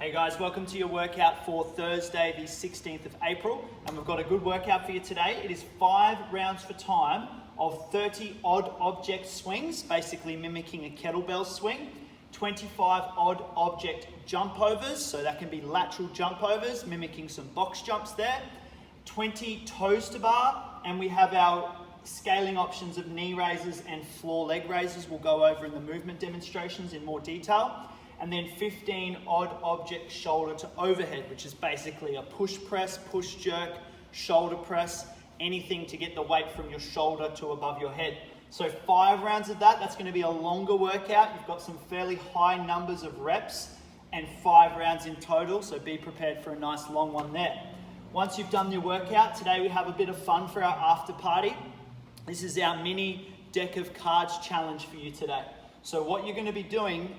Hey guys, welcome to your workout for Thursday the 16th of April, and we've got a good workout for you today. It is 5 rounds for time of 30 odd object swings, basically mimicking a kettlebell swing, 25 odd object jump overs, so that can be lateral jump overs, mimicking some box jumps there, 20 toes to bar, and we have our scaling options of knee raises and floor leg raises we'll go over in the movement demonstrations in more detail. And then 15 odd object shoulder to overhead, which is basically a push press, push jerk, shoulder press, anything to get the weight from your shoulder to above your head. So 5 rounds of that. That's going to be a longer workout. You've got some fairly high numbers of reps and 5 rounds in total, so be prepared for a nice long one there. Once you've done your workout, today we have a bit of fun for our after party. This is our mini deck of cards challenge for you today. So what you're going to be doing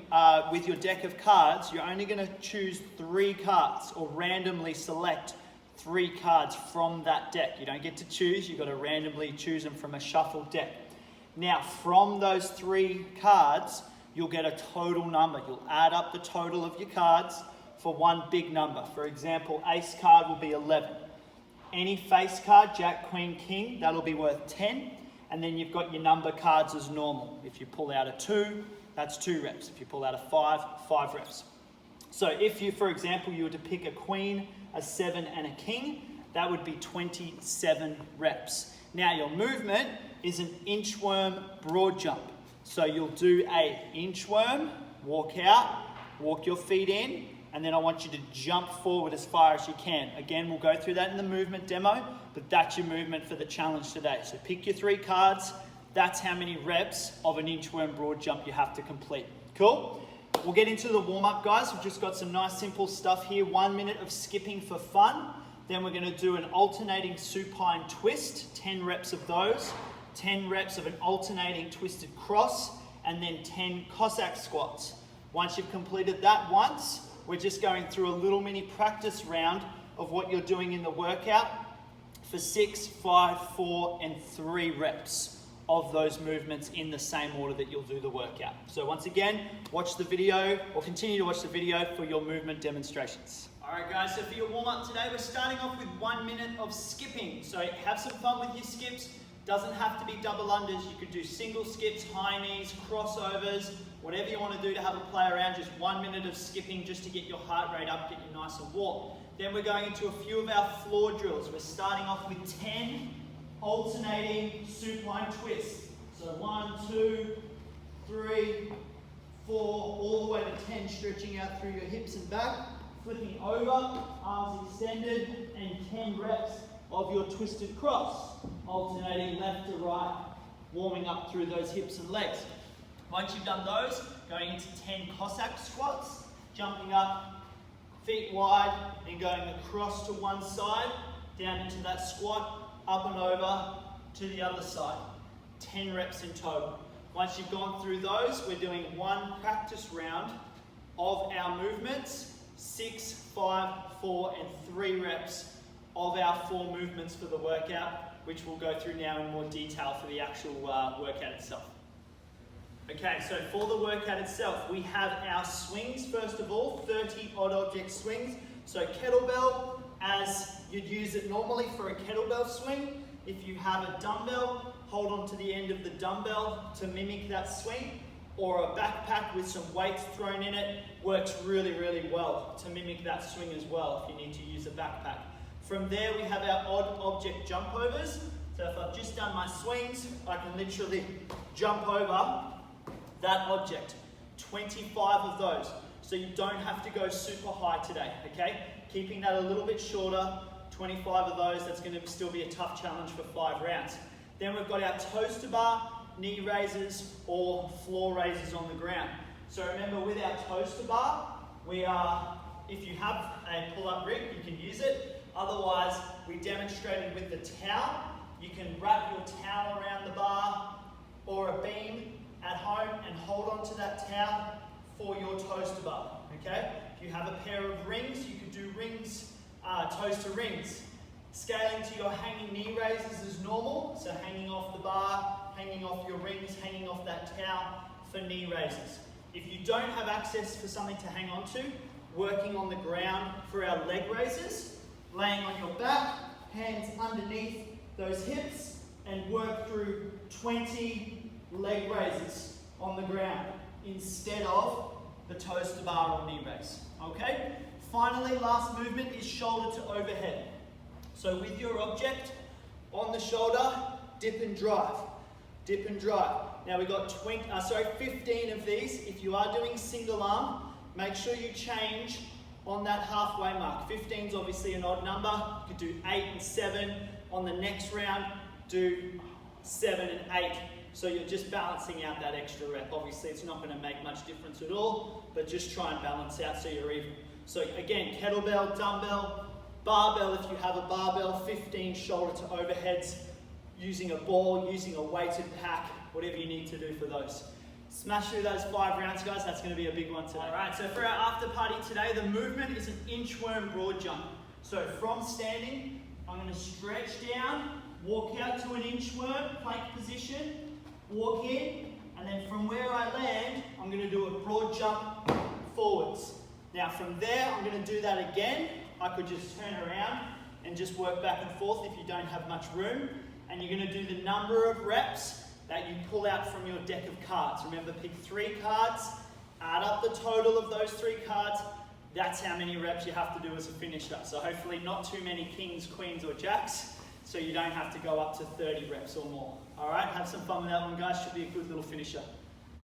with your deck of cards, you're only going to choose 3 cards or randomly select 3 cards from that deck. You don't get to choose, you've got to randomly choose them from a shuffled deck. Now from those 3 cards, you'll get a total number. You'll add up the total of your cards for one big number. For example, ace card will be 11. Any face card, jack, queen, king, that'll be worth 10. And then you've got your number cards as normal. If you pull out a 2, that's 2 reps. If you pull out a 5, 5 reps. So if you, for example, you were to pick a queen, a 7, and a king, that would be 27 reps. Now your movement is an inchworm broad jump. So you'll do a inchworm, walk out, walk your feet in, and then I want you to jump forward as far as you can. Again, we'll go through that in the movement demo, but that's your movement for the challenge today. So pick your 3 cards. That's how many reps of an inchworm broad jump you have to complete. Cool? We'll get into the warm-up, guys. We've just got some nice simple stuff here. 1 minute of skipping for fun. Then we're going to do an alternating supine twist, 10 reps of those, 10 reps of an alternating twisted cross, and then 10 Cossack squats. Once you've completed that once, we're just going through a little mini practice round of what you're doing in the workout for 6, 5, 4, and 3 reps of those movements in the same order that you'll do the workout. So once again, watch the video or continue to watch the video for your movement demonstrations. All right guys, so for your warm up today, we're starting off with 1 minute of skipping. So have some fun with your skips. Doesn't have to be double unders. You could do single skips, high knees, crossovers, whatever you want to do to have a play around. Just 1 minute of skipping just to get your heart rate up, get you nice and warm. Then we're going into a few of our floor drills. We're starting off with 10 alternating supine twists. So 1, 2, 3, 4, all the way to 10, stretching out through your hips and back. Flipping over, arms extended, and 10 reps of your twisted cross, alternating left to right, warming up through those hips and legs. Once you've done those, going into 10 Cossack squats, jumping up, feet wide, and going across to one side, down into that squat, up and over to the other side. 10 reps in total. Once you've gone through those, we're doing 1 practice round of our movements, 6, 5, 4, and 3 reps of our 4 movements for the workout, which we'll go through now in more detail for the actual workout itself. Okay, so for the workout itself, we have our swings first of all, 30 odd object swings. So kettlebell, as you'd use it normally for a kettlebell swing. If you have a dumbbell, hold on to the end of the dumbbell to mimic that swing, or a backpack with some weights thrown in it works really, really well to mimic that swing as well if you need to use a backpack. From there, we have our odd object jump overs. So if I've just done my swings, I can literally jump over that object. 25 of those. So you don't have to go super high today, okay? Keeping that a little bit shorter, 25 of those, that's going to still be a tough challenge for 5 rounds. Then we've got our toes to bar, knee raises, or floor raises on the ground. So remember, with our toes to bar, we are, if you have a pull-up rig, you can use it. Otherwise, we demonstrated with the towel. You can wrap your towel around the bar or a beam at home and hold on to that towel for your toes to bar, okay? If you have a pair of rings, you could do rings, toes to rings. Scaling to your hanging knee raises is normal, so hanging off the bar, hanging off your rings, hanging off that towel for knee raises. If you don't have access for something to hang on to, working on the ground for our leg raises, laying on your back, hands underneath those hips, and work through 20 leg raises on the ground instead of the toes to bar or knee raise, okay? Finally, last movement is shoulder to overhead. So with your object on the shoulder, dip and drive, dip and drive. Now we've got 15 of these. If you are doing single arm, make sure you change on that halfway mark. 15 is obviously an odd number. You could do 8 and 7. On the next round, do 7 and 8. So you're just balancing out that extra rep. Obviously, it's not going to make much difference at all, but just try and balance out so you're even. So again, kettlebell, dumbbell, barbell if you have a barbell, 15 shoulder to overheads, using a ball, using a weighted pack, whatever you need to do for those. Smash through those 5 rounds, guys. That's going to be a big one today. All right, so for our after party today, the movement is an inchworm broad jump. So from standing, I'm going to stretch down, walk out to an inchworm, plank position, walk in, and then from where I land, I'm going to do a broad jump forwards. Now from there, I'm going to do that again. I could just turn around and just work back and forth if you don't have much room. And you're going to do the number of reps that you pull out from your deck of cards. Remember, pick 3 cards, add up the total of those 3 cards. That's how many reps you have to do as a finisher. So hopefully not too many kings, queens, or jacks, so you don't have to go up to 30 reps or more. All right, have some fun with that one, guys. Should be a good little finisher.